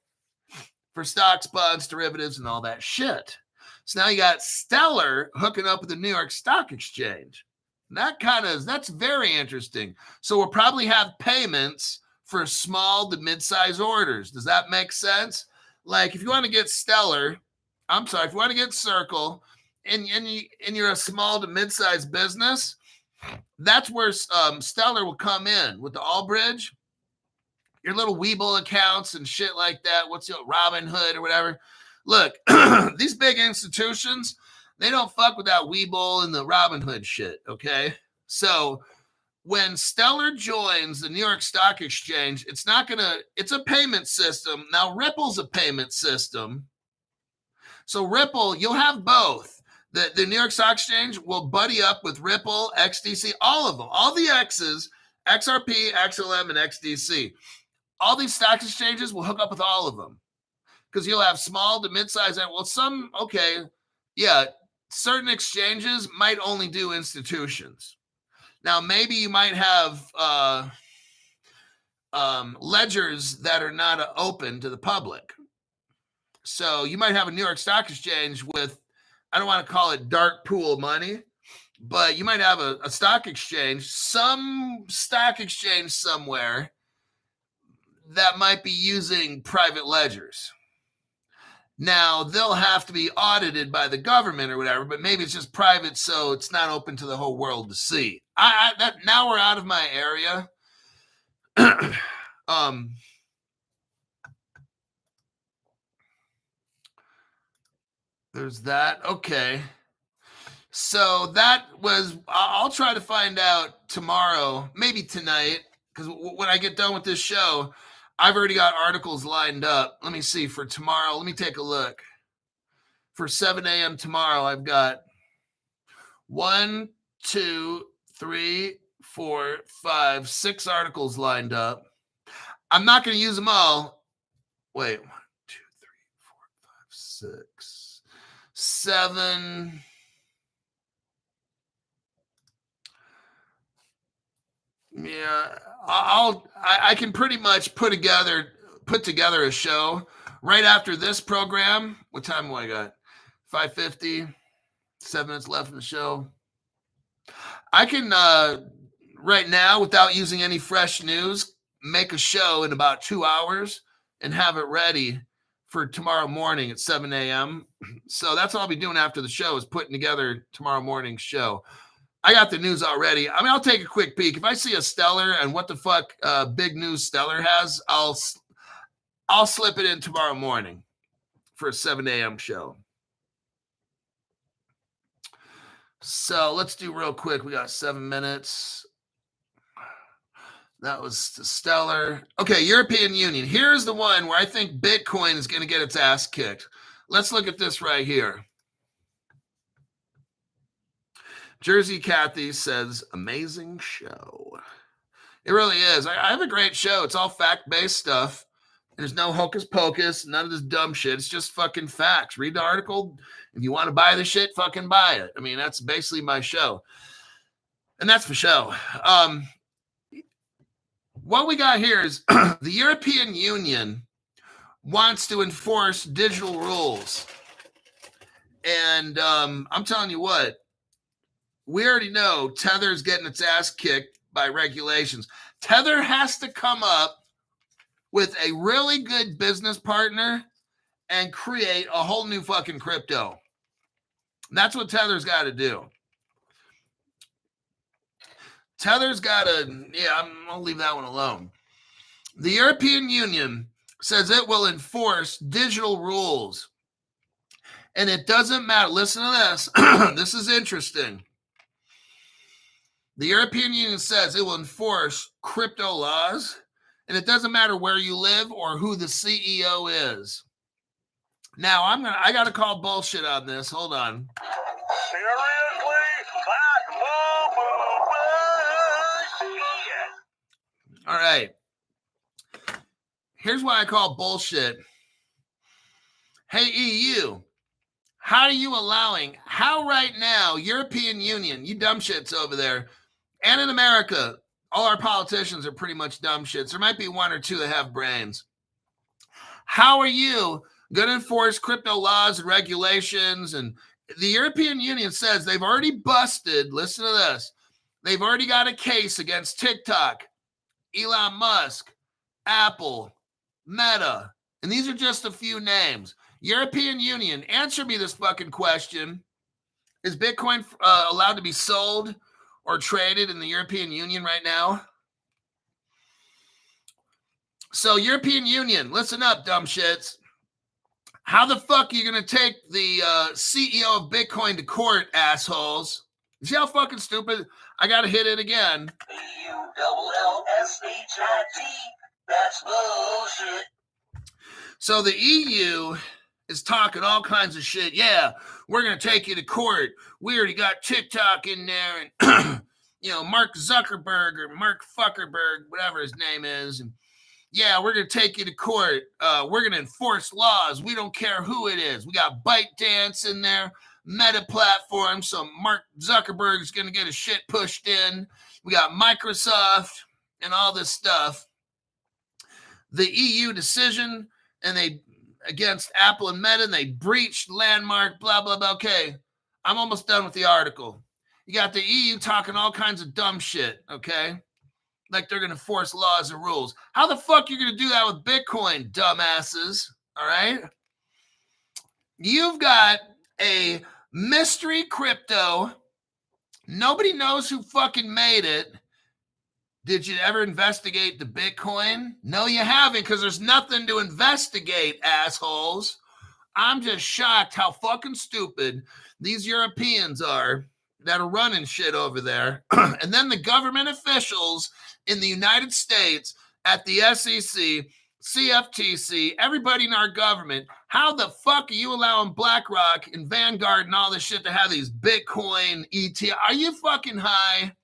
for stocks, bonds, derivatives, and all that shit. So now you got Stellar hooking up with the New York Stock Exchange. That's very interesting. So we'll probably have payments for small to mid-size orders. Does that make sense? Like if you want to get Stellar, if you want to get Circle, and you're a small to mid-size business, that's where Stellar will come in with the Allbridge, your little Webull accounts and shit like that. What's your Robinhood or whatever? Look, these big institutions, they don't fuck with that Webull and the Robinhood shit, okay? So when Stellar joins the New York Stock Exchange, it's a payment system. Now, Ripple's a payment system. So Ripple, you'll have both. The New York Stock Exchange will buddy up with Ripple, XDC, all of them, all the X's, XRP, XLM, and XDC. All these stock exchanges will hook up with all of them because you'll have small to mid-size. Well, certain exchanges might only do institutions. Now, maybe you might have ledgers that are not open to the public. So you might have a New York Stock Exchange with, I don't want to call it dark pool money, but you might have a stock exchange, some stock exchange somewhere that might be using private ledgers. Now, they'll have to be audited by the government or whatever, but maybe it's just private, so it's not open to the whole world to see. Now we're out of my area. There's that. Okay. So I'll try to find out tomorrow, maybe tonight, because when I get done with this show, I've already got articles lined up. Let me see for tomorrow. Let me take a look. For 7 a.m. tomorrow, I've got 1, 2, 3, 4, 5, 6 articles lined up. I'm not going to use them all. Wait, 1, 2, 3, 4, 5, 6, 7. Yeah, I can pretty much put together a show right after this program. What time do I got? 5:50, 7 minutes left in the show. I can right now, without using any fresh news, make a show in about 2 hours and have it ready for tomorrow morning at 7 a.m. So that's what I'll be doing after the show, is putting together tomorrow morning's show. I got the news already. I mean, I'll take a quick peek. If I see a Stellar and what the fuck big news Stellar has, I'll slip it in tomorrow morning for a 7 a.m. show. So let's do real quick. We got 7 minutes. That was the Stellar. Okay, European Union. Here's the one where I think Bitcoin is going to get its ass kicked. Let's look at this right here. Jersey Kathy says, amazing show. It really is. I have a great show. It's all fact-based stuff. There's no hocus pocus, none of this dumb shit. It's just fucking facts. Read the article. If you want to buy the shit, fucking buy it. I mean, that's basically my show. And that's for show. What we got here is the European Union wants to enforce digital rules. And I'm telling you what, we already know Tether's getting its ass kicked by regulations. Tether has to come up with a really good business partner and create a whole new fucking crypto. That's what Tether's got to do. Tether's got to, I'm going to leave that one alone. The European Union says it will enforce digital rules. And it doesn't matter. Listen to this. This is interesting. The European Union says it will enforce crypto laws, and it doesn't matter where you live or who the CEO is. Now, I got to call bullshit on this. Hold on. Seriously? All right. Here's why I call bullshit. Hey, EU, How are you allowing, how right now, European Union, you dumb shits over there, and in America, all our politicians are pretty much dumb shits. There might be one or two that have brains. How are you going to enforce crypto laws and regulations? And the European Union says they've already busted, listen to this, they've already got a case against TikTok, Elon Musk, Apple, Meta, and these are just a few names. European Union, answer me this fucking question. Is Bitcoin allowed to be sold or traded in the European Union right now? So European Union, listen up, dumb shits. How the fuck are you going to take the CEO of Bitcoin to court, assholes? You see how fucking stupid? I got to hit it again. EU-double-L-S-H-I-T. That's bullshit. So the EU is talking all kinds of shit. Yeah, we're going to take you to court. We already got TikTok in there and, Mark Zuckerberg or Mark Fuckerberg, whatever his name is. And yeah, we're going to take you to court. We're going to enforce laws. We don't care who it is. We got ByteDance in there, Meta platform. So Mark Zuckerberg is going to get his shit pushed in. We got Microsoft and all this stuff. The EU decision and they against Apple and Meta, and they breached landmark, blah, blah, blah. Okay, I'm almost done with the article. You got the EU talking all kinds of dumb shit, okay? Like they're going to force laws and rules. How the fuck are you going to do that with Bitcoin, dumbasses? All right? You've got a mystery crypto. Nobody knows who fucking made it. Did you ever investigate the Bitcoin? No, you haven't, because there's nothing to investigate, assholes. I'm just shocked how fucking stupid these Europeans are that are running shit over there. And then the government officials in the United States at the SEC, CFTC, everybody in our government, how the fuck are you allowing BlackRock and Vanguard and all this shit to have these Bitcoin ETF? Are you fucking high?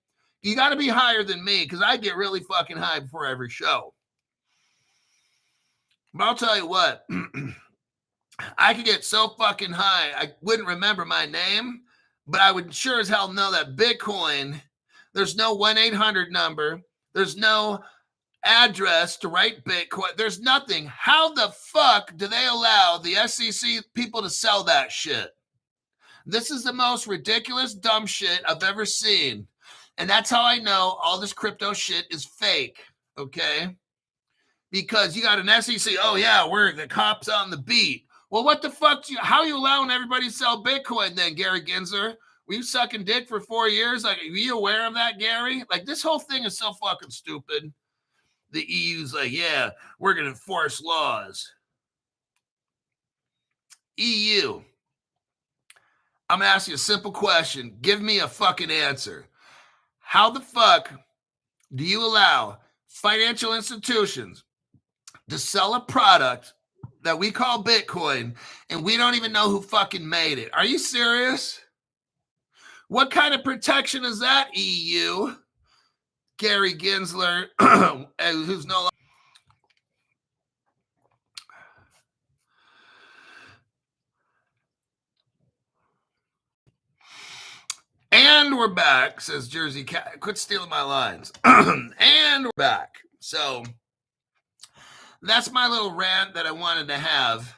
You got to be higher than me because I get really fucking high before every show. But I'll tell you what, I could get so fucking high, I wouldn't remember my name, but I would sure as hell know that Bitcoin, there's no 1-800 number. There's no address to write Bitcoin. There's nothing. How the fuck do they allow the SEC people to sell that shit? This is the most ridiculous dumb shit I've ever seen. And that's how I know all this crypto shit is fake, okay? Because you got an SEC, oh yeah, we're the cops on the beat. Well, what the fuck, how are you allowing everybody to sell Bitcoin then, Gary Gensler? Were you sucking dick for 4 years? Like, are you aware of that, Gary? Like, this whole thing is so fucking stupid. The EU's like, yeah, we're going to enforce laws. EU, I'm going to ask you a simple question. Give me a fucking answer. How the fuck do you allow financial institutions to sell a product that we call Bitcoin and we don't even know who fucking made it? Are you serious? What kind of protection is that, EU? Gary Gensler, who's no longer. And we're back, says Jersey Cat. Quit stealing my lines. And we're back. So that's my little rant that I wanted to have.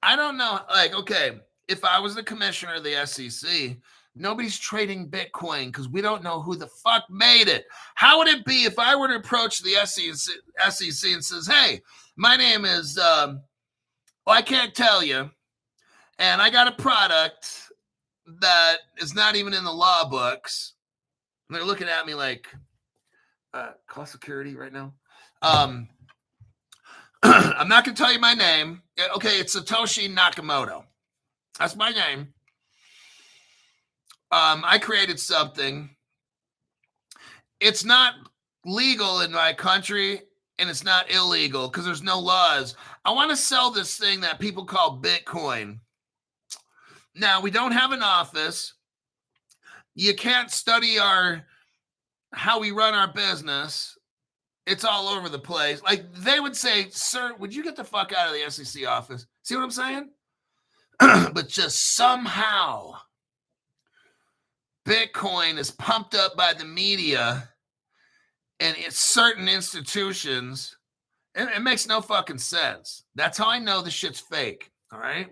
I don't know. Like, okay, if I was the commissioner of the SEC, nobody's trading Bitcoin because we don't know who the fuck made it. How would it be if I were to approach the SEC and says, hey, my name is, I can't tell you, and I got a product that is not even in the law books. And they're looking at me like, cost security right now. I'm not going to tell you my name. Okay, it's Satoshi Nakamoto. That's my name. I created something. It's not legal in my country, and it's not illegal because there's no laws. I want to sell this thing that people call Bitcoin. Now, we don't have an office. You can't study how we run our business. It's all over the place. Like, they would say, sir, would you get the fuck out of the SEC office? See what I'm saying? but just somehow Bitcoin is pumped up by the media and it's certain institutions. It makes no fucking sense. That's how I know this shit's fake. All right.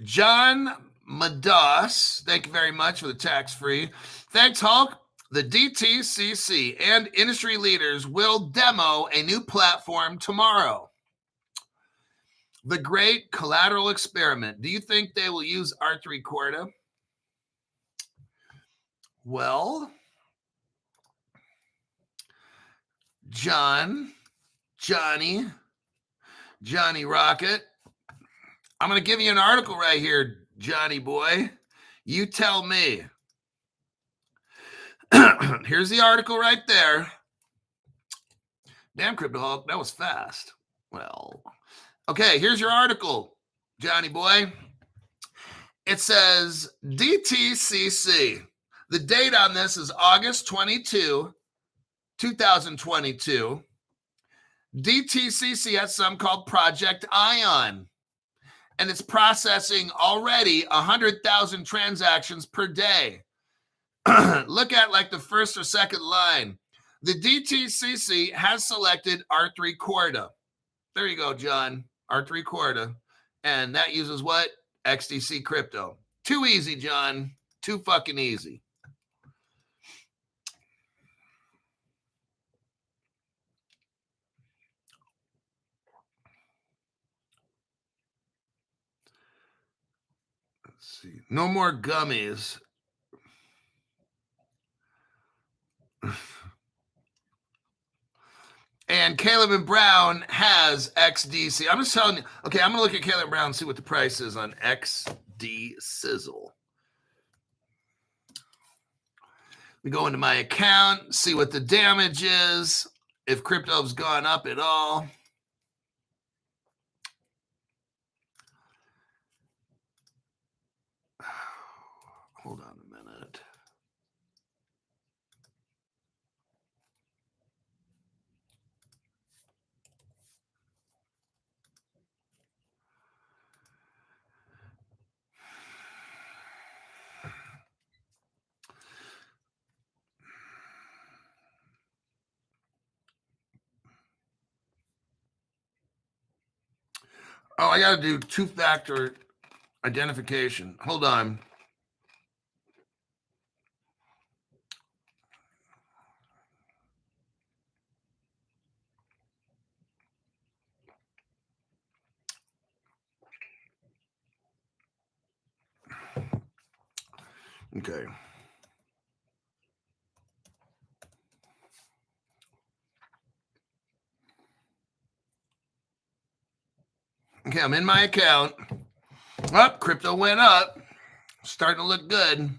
John Madas, thank you very much for the tax-free. Thanks, Hulk. The DTCC and industry leaders will demo a new platform tomorrow. The Great Collateral Experiment. Do you think they will use R3 Corda? Well, Johnny Rocket, I'm going to give you an article right here, Johnny boy. You tell me. Here's the article right there. Damn, Crypto Hulk, that was fast. Well, okay, here's your article, Johnny boy. It says DTCC. The date on this is August 22, 2022. DTCC has something called Project Ion, and it's processing already 100,000 transactions per day. Look at like the first or second line. The DTCC has selected R3 Corda. There you go, John. R3 Corda. And that uses what? XDC crypto. Too easy, John. Too fucking easy. Let's see. No more gummies. And Caleb and Brown has XDC. I'm just telling you. Okay, I'm going to look at Caleb and Brown and see what the price is on XD Sizzle. We go into my account, see what the damage is, if crypto's gone up at all. Hold on a minute. Oh, I got to do two-factor identification. Hold on. Okay. Okay, I'm in my account. Up, crypto went up. Starting to look good.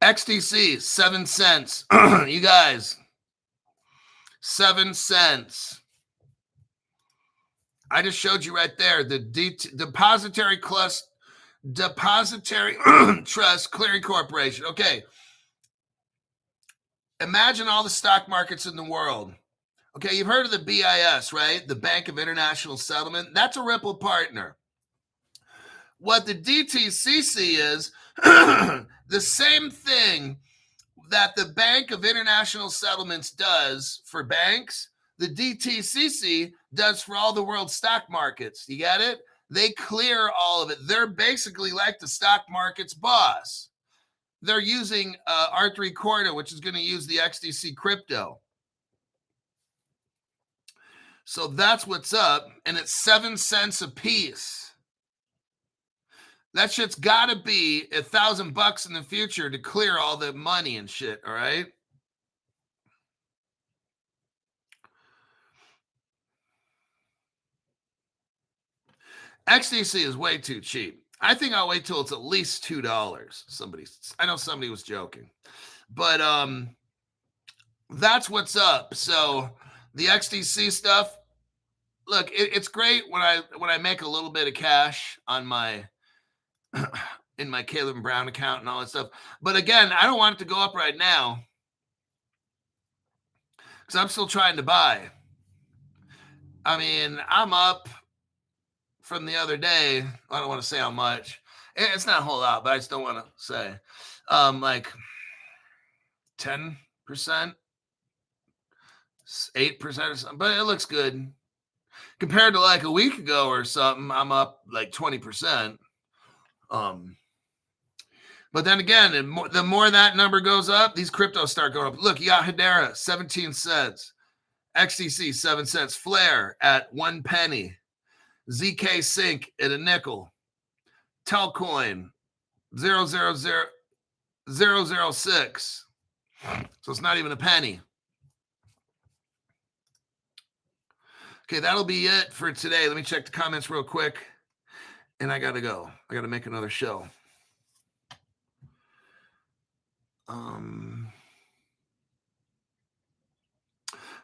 XDC, 7 cents. You guys, 7 cents. I just showed you right there the Depository Trust Clearing Corporation. Okay. Imagine all the stock markets in the world. Okay, you've heard of the BIS, right? The Bank of International Settlement. That's a Ripple partner. What the DTCC is, the same thing that the Bank of International Settlements does for banks, the DTCC does for all the world stock markets. You get it? They clear all of it. They're basically like the stock market's boss. They're using R3 Corda, which is going to use the XDC crypto. So that's what's up, and it's 7 cents a piece. That shit's got to be $1,000 in the future to clear all the money and shit, all right? XDC is way too cheap. I think I'll wait till it's at least $2. I know somebody was joking. But that's what's up. So the XDC stuff, look, it's great when I make a little bit of cash on my in my Caleb Brown account and all that stuff. But again, I don't want it to go up right now because I'm still trying to buy. I mean, I'm up from the other day. I don't want to say how much. It's not a whole lot, but I just don't want to say. Like 10%, 8% or something. But it looks good. Compared to like a week ago or something, I'm up like 20%. But then again, the more that number goes up, these cryptos start going up. Look, you got Hedera, 17 cents. XDC, 7 cents. Flare at 1 penny. ZK Sync at a nickel. Telcoin, 0.00006. So it's not even a penny. Okay, that'll be it for today. Let me check the comments real quick. And I got to go. I got to make another show.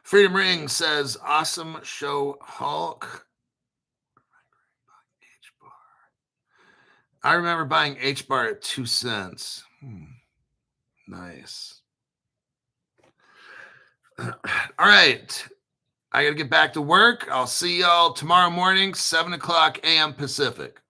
Freedom Ring says, awesome show, Hulk. I remember buying HBAR at 2 cents. Nice. All right. I got to get back to work. I'll see y'all tomorrow morning, 7 o'clock a.m. Pacific.